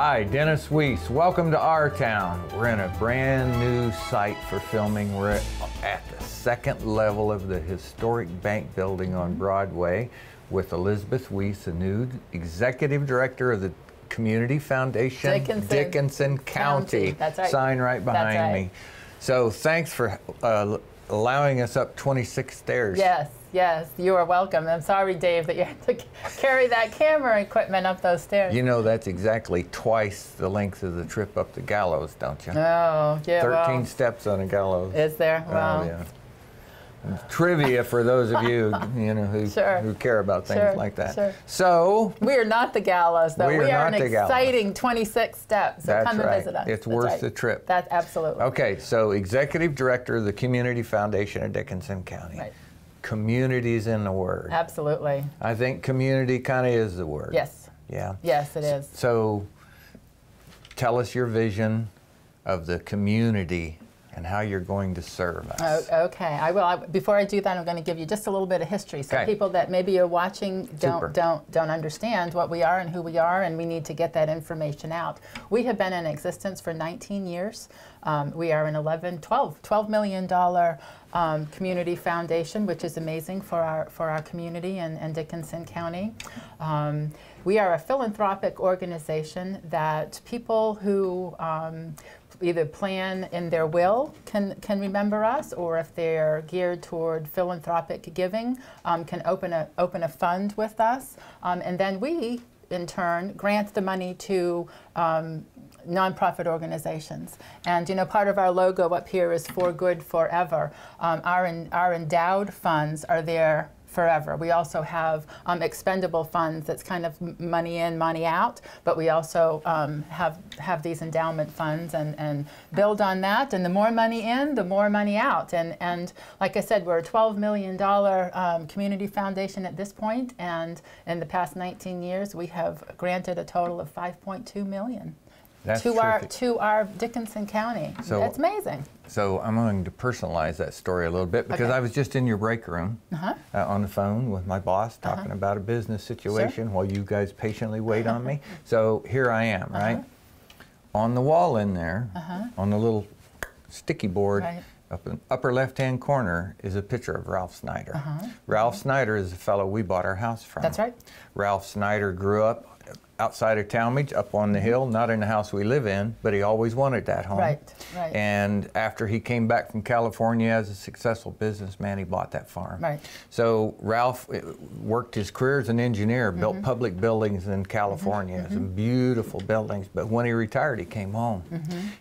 Hi, Dennis Weiss. Welcome to our town. We're in a brand new site for filming. We're at the second level of the historic bank building on Broadway with Elizabeth Weiss, the new executive director of the Community Foundation, Dickinson County. That's right. Sign right behind me. So thanks for allowing us up 26 stairs. Yes, you are welcome. I'm sorry, Dave, that you had to carry that camera equipment up those stairs. You know, that's exactly twice the length of the trip up the gallows, don't you? Oh, yeah. 13 steps on a gallows. Is there? Well, oh, yeah. Trivia for those of you, who care about things like that. So we are not the gallows, though. We are an exciting 26 steps. So come and visit us. It's worth the trip. That's absolutely. Okay, so executive director of the Community Foundation of Dickinson County. Right. Community's in the word. Absolutely. I think community kind of is the word. Yes. Yeah. Yes, it is. So tell us your vision of the community and how you're going to serve us. Oh, okay, I will. Before I do that, I'm going to give you just a little bit of history, so people that maybe are watching don't understand what we are and who we are, and we need to get that information out. We have been in existence for 19 years. We are an $12 million community foundation, which is amazing for our community and Dickinson County. We are a philanthropic organization that people who either plan in their will can remember us, or if they're geared toward philanthropic giving, can open a fund with us, and then we in turn grant the money to nonprofit organizations. And part of our logo up here is For Good Forever. Our endowed funds are there forever. We also have expendable funds that's kind of money in, money out, but we also have these endowment funds and build on that, and the more money in, the more money out. And like I said, we're a $12 million community foundation at this point, and in the past 19 years we have granted a total of $5.2 million. To our Dickinson County. So that's amazing. So I'm going to personalize that story a little bit, because I was just in your break room on the phone with my boss talking about a business situation while you guys patiently wait on me. So here I am, right? On the wall in there, on the little sticky board, up in the upper left-hand corner is a picture of Ralph Snyder. Ralph Snyder is the fellow we bought our house from. That's right. Ralph Snyder grew up outside of Talmadge, up on the hill, not in the house we live in, but he always wanted that home. Right. And after he came back from California as a successful businessman, he bought that farm. Right. So Ralph worked his career as an engineer, built public buildings in California, some beautiful buildings, but when he retired, he came home.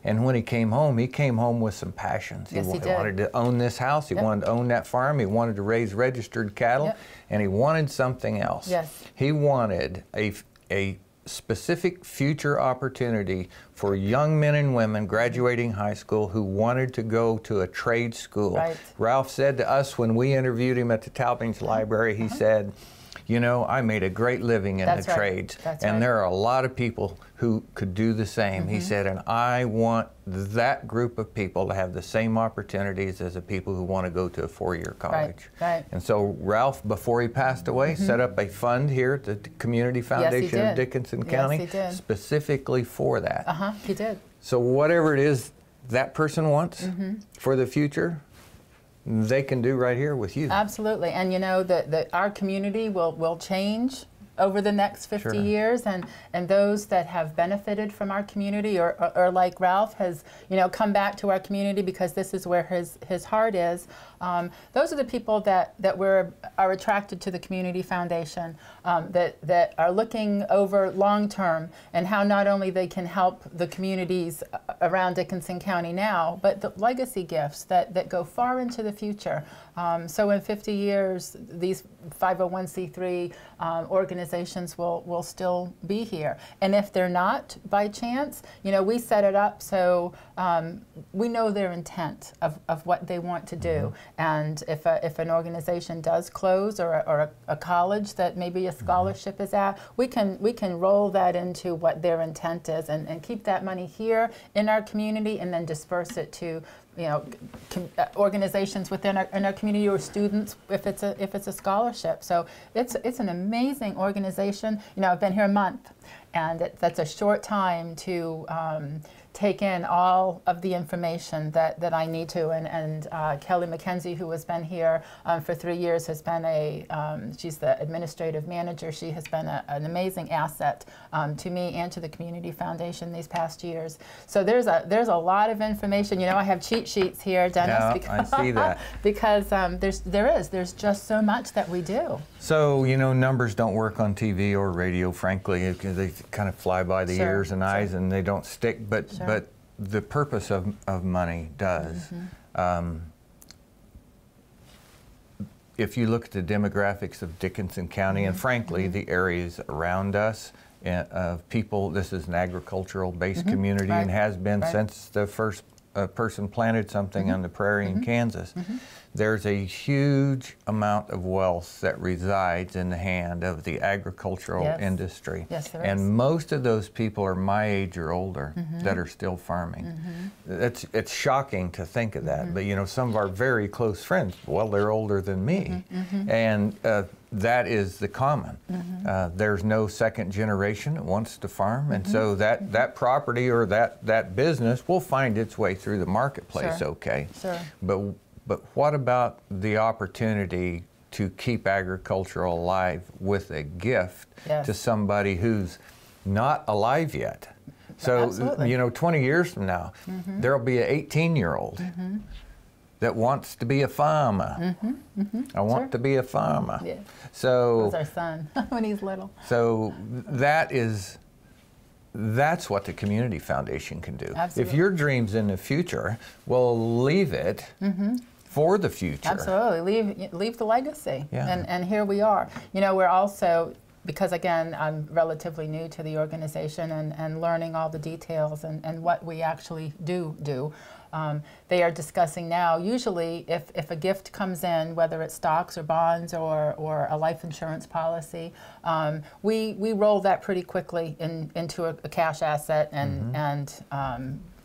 And when he came home with some passions. Yes, he wanted to own this house, he wanted to own that farm, he wanted to raise registered cattle, and he wanted something else. Yes. He wanted a specific future opportunity for young men and women graduating high school who wanted to go to a trade school. Right. Ralph said to us when we interviewed him at the Talmadge Library, he said, I made a great living in the trades, and there are a lot of people who could do the same. He said, and I want that group of people to have the same opportunities as the people who want to go to a four-year college. Right. And so Ralph, before he passed away, set up a fund here at the Community Foundation of Dickinson County specifically for that. He did. So whatever it is that person wants for the future, they can do right here with you. Absolutely. And our community will change over the next 50 years, and those that have benefited from our community or like Ralph has come back to our community because this is where his heart is, those are the people that are attracted to the Community Foundation, that are looking over long term and how not only they can help the communities around Dickinson County now, but the legacy gifts that go far into the future. So in 50 years, these 501c3 organizations will still be here. And if they're not, by chance, we set it up so we know their intent of what they want to do. And if an organization does close, or a college that maybe a scholarship is at, we can roll that into what their intent is and keep that money here in our community, and then disperse it to organizations within our community, or students if it's a scholarship. So it's an amazing organization. I've been here a month, and that's a short time to take in all of the information that I need to. And Kelly McKenzie, who has been here for 3 years, has been she's the administrative manager. She has been an amazing asset to me and to the Community Foundation these past years. So there's a lot of information. I have cheat sheets here, Dennis. Yeah, because, I see that. Because there's just so much that we do. So, numbers don't work on TV or radio, frankly, because they kind of fly by the ears and eyes and they don't stick. But the purpose of money does. If you look at the demographics of Dickinson County and frankly the areas around us, of people, this is an agricultural-based community and has been since the first person planted something on the prairie in Kansas. There's a huge amount of wealth that resides in the hand of the agricultural industry. Yes, there and is. most of those people are my age or older that are still farming. It's shocking to think of that, but some of our very close friends, well, they're older than me, and that is the common. There's no second generation that wants to farm, and so that property or that business will find its way through the marketplace, okay? But what about the opportunity to keep agriculture alive with a gift to somebody who's not alive yet? So, Absolutely. 20 years from now, there'll be an 18-year-old that wants to be a farmer. I want to be a farmer. Yeah. So That was our son when he's little. So that's what the Community Foundation can do. Absolutely. If your dream's in the future, well, leave it for the future. Absolutely. Leave the legacy. Yeah. And here we are. We're also, because again, I'm relatively new to the organization and learning all the details and what we actually do. They are discussing now, usually if a gift comes in, whether it's stocks or bonds or a life insurance policy, we roll that pretty quickly into a cash asset and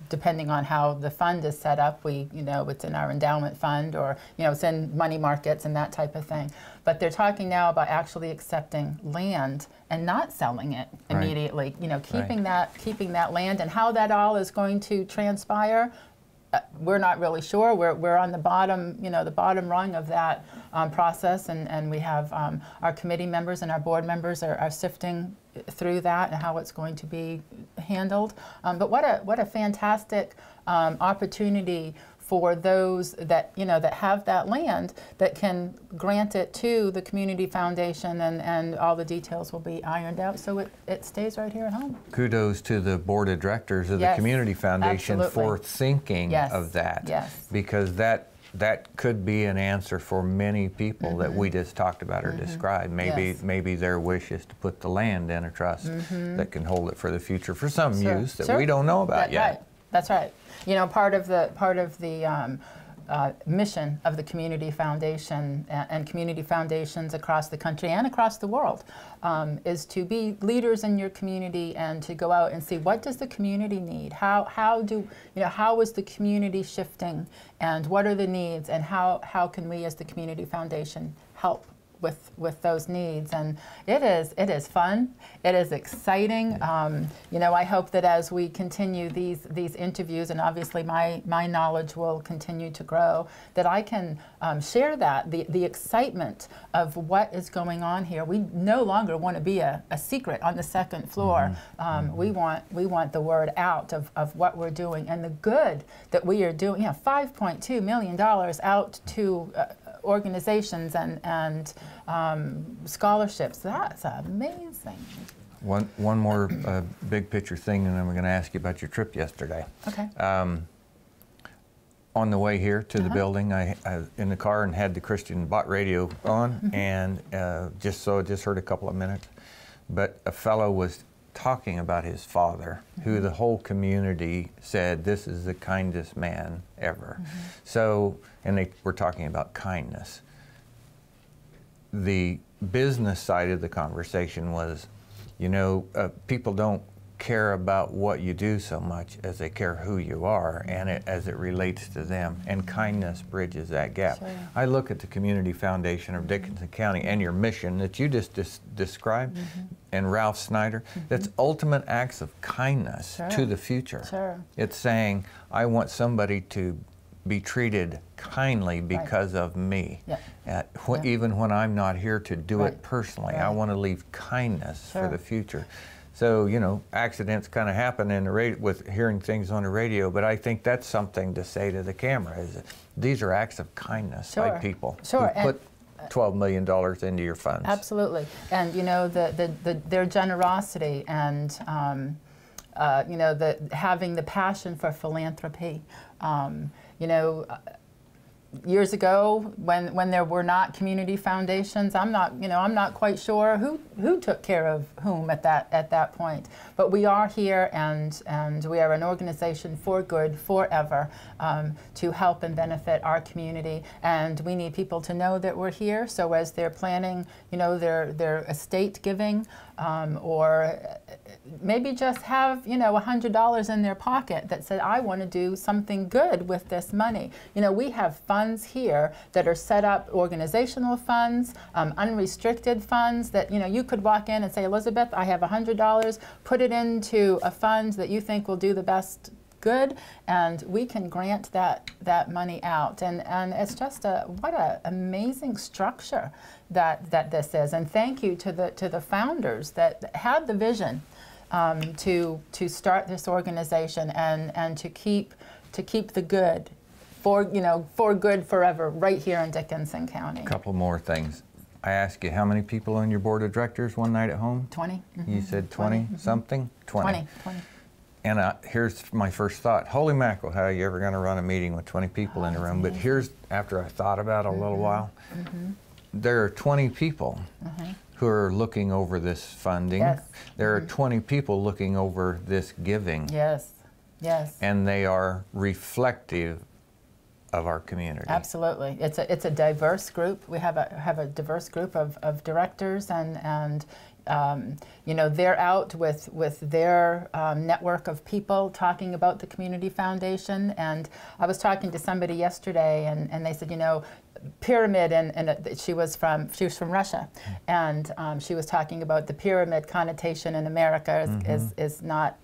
depending on how the fund is set up, it's in our endowment fund or, it's in money markets and that type of thing. But they're talking now about actually accepting land and not selling it immediately, keeping that land, and how that all is going to transpire. We're not really sure. We're on the bottom, the bottom rung of that process, and we have our committee members and our board members are sifting through that and how it's going to be handled. But what a fantastic opportunity for those that that have that land, that can grant it to the Community Foundation, and all the details will be ironed out so it stays right here at home. Kudos to the board of directors of the Community Foundation for thinking of that, because that could be an answer for many people that we just talked about or described. Maybe their wish is to put the land in a trust that can hold it for the future for some use that we don't know about yet. Right. That's right. Part of the mission of the Community Foundation and community foundations across the country and across the world is to be leaders in your community and to go out and see, what does the community need? How is the community shifting, and what are the needs, and how can we as the Community Foundation help with those needs? And it is fun. It is exciting. I hope that as we continue these interviews, and obviously my knowledge will continue to grow, that I can share the excitement of what is going on here. We no longer want to be a secret on the second floor. We want the word out of what we're doing and the good that we are doing. $5.2 million out to organizations and scholarships. That's amazing. One more big picture thing, and then we're going to ask you about your trip yesterday. Okay. On the way here to the building, I in the car and had the Christian Bot radio on, and just heard a couple of minutes. But a fellow was talking about his father, who the whole community said, this is the kindest man ever. So, and they were talking about kindness. The business side of the conversation was, people don't care about what you do so much as they care who you are and as it relates to them. And kindness bridges that gap. Sure. I look at the Community Foundation of Dickinson County and your mission that you just described, and Ralph Snyder, that's ultimate acts of kindness to the future. Sure. It's saying, I want somebody to be treated kindly because of me. Even when I'm not here to do it personally, I want to leave kindness for the future. So, you know, accidents kind of happen in the with hearing things on the radio, but I think that's something to say to the camera, is that these are acts of kindness by people who put $12 million into your funds. Absolutely. And, you know, their generosity and, you know, having the passion for philanthropy. You know, years ago, when there were not community foundations, I'm not quite sure who took care of whom at that point. But we are here, and we are an organization for good forever, to help and benefit our community. And we need people to know that we're here. So as they're planning, you know, their estate giving, or maybe just have, you know, $100 in their pocket that said, I want to do something good with this money. You know, we have funds here that are set up, organizational funds, unrestricted funds that, you know, you could walk in and say, Elizabeth, I have $100, put it into a fund that you think will do the best good, and we can grant that money out. And it's just what an amazing structure that this is. And thank you to the founders that had the vision to start this organization and to keep the good for good forever right here in Dickinson County. A couple more things. I asked you, how many people on your board of directors one night at home? 20. You said 20 something? 20. 20. And here's my first thought. Holy mackerel, how are you ever going to run a meeting with 20 people in the room? But here's, after I thought about it a little while, there are 20 people who are looking over this funding. There are 20 people looking over this giving. Yes. And they are reflective of our community. Absolutely. It's a diverse group. We have a diverse group of directors, and you know, they're out with their network of people talking about the Community Foundation. And I was talking to somebody yesterday, and they said, you know, pyramid, and she was from Russia, and she was talking about the pyramid connotation in America is not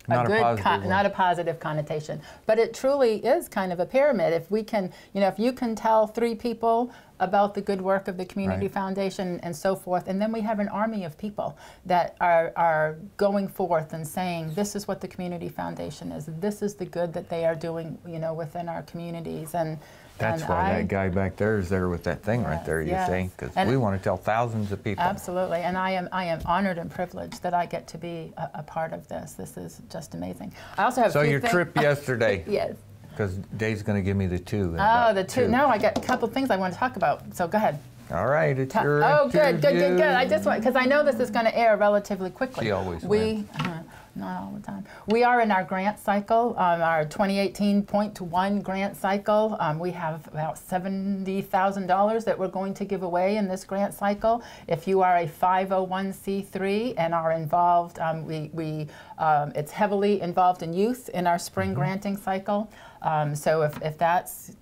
a positive connotation, but it truly is kind of a pyramid. If we can, you know, if you can tell 3 people about the good work of the Community Foundation and so forth, and then we have an army of people that are going forth and saying, this is what the Community Foundation is, this is the good that they are doing, you know, within our communities. And that's why that guy back there is there with that thing right there, you see, because we want to tell thousands of people. Absolutely, and I am honored and privileged that I get to be a part of this. This is just amazing. I also have your trip yesterday. Yes. Because Dave's going to give me the 2. Oh, the 2. No, I got a couple things I want to talk about, so go ahead. All right, it's your good. I just want, because I know this is going to air relatively quickly. She always wins. Not all the time. We are in our grant cycle, our 2018.1 grant cycle. We have about $70,000 that we're going to give away in this grant cycle. If you are a 501c3 and are involved, it's heavily involved in youth in our spring granting cycle. So if that's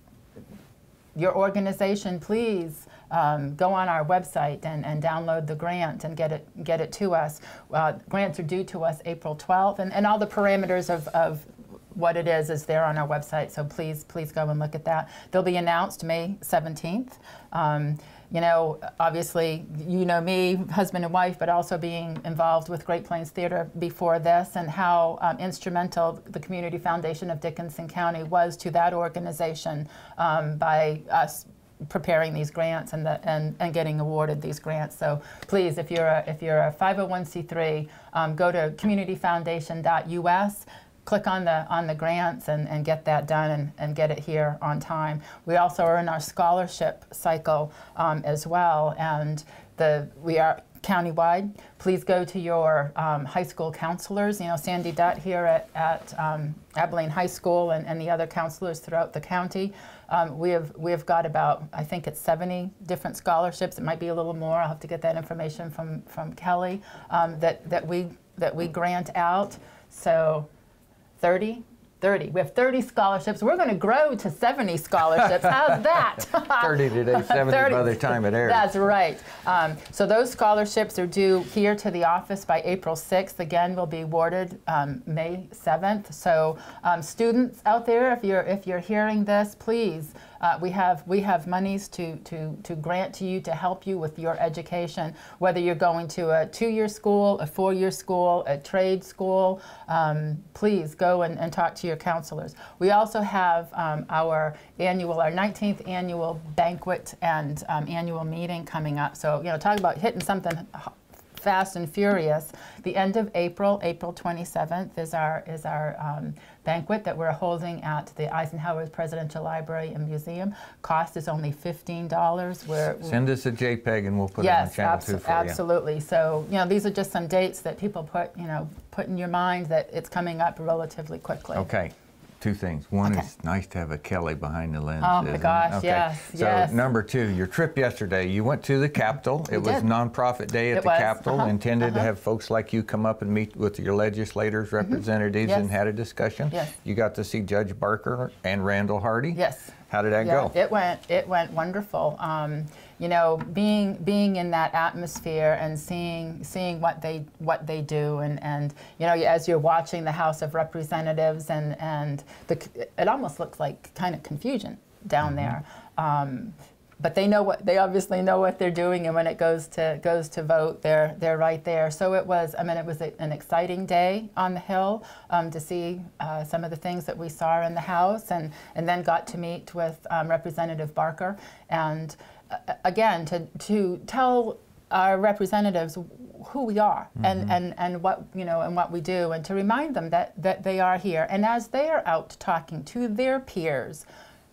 your organization, please go on our website and download the grant and get it to us. Grants are due to us April 12th, and all the parameters of what it is there on our website, so please go and look at that. They'll be announced May 17th. You know, obviously, you know me, husband and wife, but also being involved with Great Plains Theater before this, and how instrumental the Community Foundation of Dickinson County was to that organization by us preparing these grants and getting awarded these grants. So please, if you're a 501c3, go to communityfoundation.us, click on the grants and get that done and get it here on time. We also are in our scholarship cycle as well, and we are countywide. Please go to your high school counselors. You know, Sandy Dutt here at Abilene High School and the other counselors throughout the county. We have got about, I think it's 70 different scholarships. It might be a little more. I'll have to get that information from Kelly, that we that we grant out. So 30. We have 30 scholarships. We're going to grow to 70 scholarships. How's that? 30 today, 70 by the time it airs. That's right. So those scholarships are due here to the office by April 6th. Again, will be awarded May 7th. So students out there, if you're hearing this, please, we have monies to grant to you to help you with your education, whether you're going to a 2-year school, a 4-year school, a trade school. Please go and talk to your counselors. We also have our 19th annual banquet and annual meeting coming up. So, talk about hitting something fast and furious. The end of April, April 27th, is our banquet that we're holding at the Eisenhower Presidential Library and Museum. Cost is only $15. Send us a JPEG and we'll put it on Channel 2 for you. Absolutely. So, these are just some dates that people put in your mind that it's coming up relatively quickly. Okay. 2 things. One is nice to have a Kelly behind the lens. Oh my gosh, yes, so yes. number 2, your trip yesterday, you went to the Capitol. It was nonprofit day at the Capitol, intended to have folks like you come up and meet with your legislators, representatives, and had a discussion. Yes. You got to see Judge Barker and Randall Hardy. Yes. How did that go? It went wonderful. Being in that atmosphere and seeing what they do, and as you're watching the House of Representatives, and it almost looks like kind of confusion down there. But they obviously know what they're doing, and when it goes to vote, they're right there. So it was an exciting day on the Hill to see some of the things that we saw in the House, and then got to meet with Representative Barker, and again to tell our representatives who we are and what we do, and to remind them that they are here, and as they are out talking to their peers,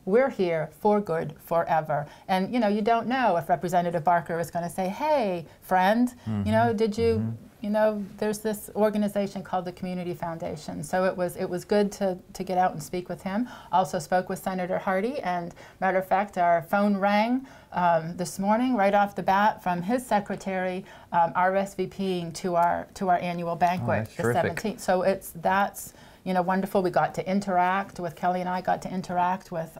we're here for good forever. And you don't know if Representative Barker is going to say, hey, friend, did you, there's this organization called the Community Foundation. So it was good to get out and speak with him. Also spoke with Senator Hardy, and matter of fact, our phone rang this morning right off the bat from his secretary RSVPing to our annual banquet, the 17th. So that's wonderful. We got to interact with, Kelly and I got to interact with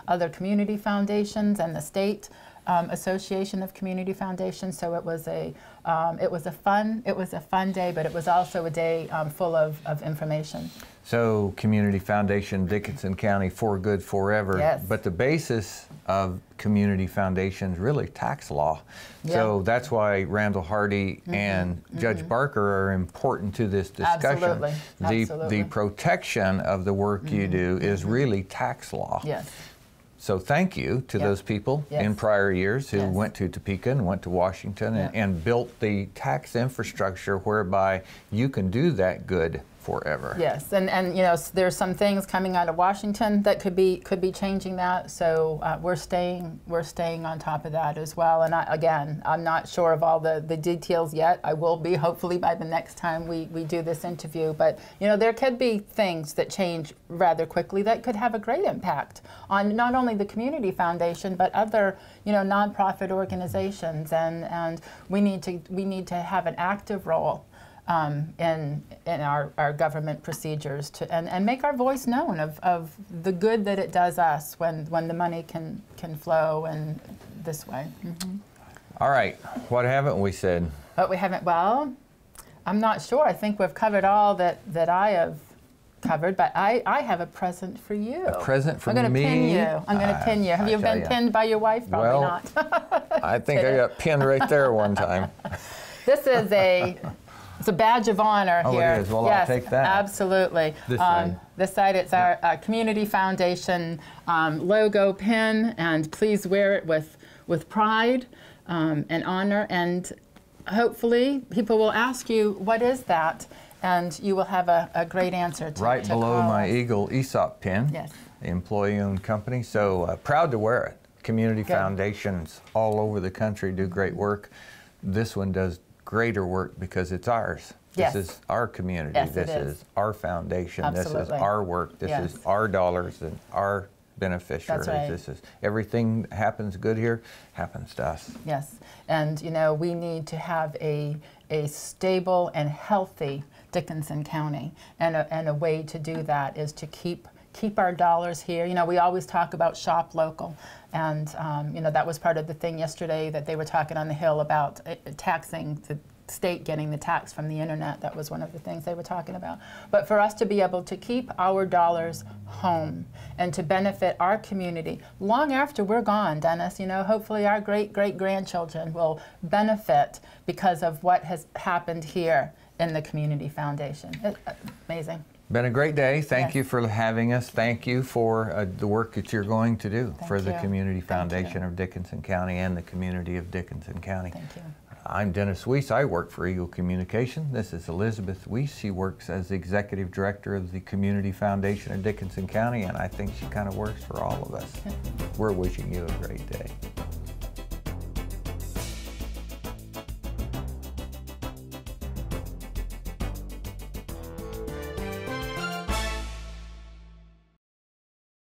other community foundations and the state Association of Community Foundations. So it was a fun day, but it was also a day full of information. So Community Foundation, Dickinson County, for good forever. Yes. But the basis of community foundations really tax law. Yeah. So that's why Randall Hardy and Judge Barker are important to this discussion. Absolutely. The protection of the work you do is really tax law. Yes. So thank you to those people in prior years who went to Topeka and went to Washington and built the tax infrastructure whereby you can do that good forever. Yes, and there's some things coming out of Washington that could be changing that. So we're staying on top of that as well. And I'm not sure of all the details yet. I will be hopefully by the next time we do this interview. But there could be things that change rather quickly that could have a great impact on not only the Community Foundation but other nonprofit organizations. And we need to have an active role in our government procedures and make our voice known of the good that it does us when the money can flow in this way. All right, what haven't we said? What we haven't, well, I'm not sure. I think we've covered all that I have covered, but I have a present for you. A present for me? I'm going to pin you. I'm going to pin you. Have you been pinned by your wife? Probably not. I think I got pinned right there one time. This is it's a badge of honor here. Oh, it is. Well, yes, I'll take that. Absolutely. This side. This side, it's our Community Foundation logo pin, and please wear it with pride and honor. And hopefully, people will ask you, what is that? And you will have a great answer to right below my Eagle ESOP pin. Yes. Employee-owned company. So proud to wear it. Community foundations all over the country do great work. This one does greater work because it's ours. Yes. This is our community. Yes, this is our foundation. Absolutely. This is our work. This is our dollars and our beneficiaries. That's right. This is everything that happens good here happens to us. Yes, and we need to have a a stable and healthy Dickinson County. And a way to do that is to keep our dollars here. You know, we always talk about shop local, and you know, that was part of the thing yesterday that they were talking on the Hill about taxing the state getting the tax from the internet. That was one of the things they were talking about. But for us to be able to keep our dollars home and to benefit our community long after we're gone, Dennis, you know, hopefully our great-great-grandchildren will benefit because of what has happened here in the Community Foundation. Amazing. Been a great day. Thank you for having us. Thank you for the work that you're going to do for the Community Foundation of Dickinson County and the community of Dickinson County. Thank you. I'm Dennis Weiss. I work for Eagle Communication. This is Elizabeth Weiss. She works as the Executive Director of the Community Foundation of Dickinson County, and I think she kind of works for all of us. We're wishing you a great day.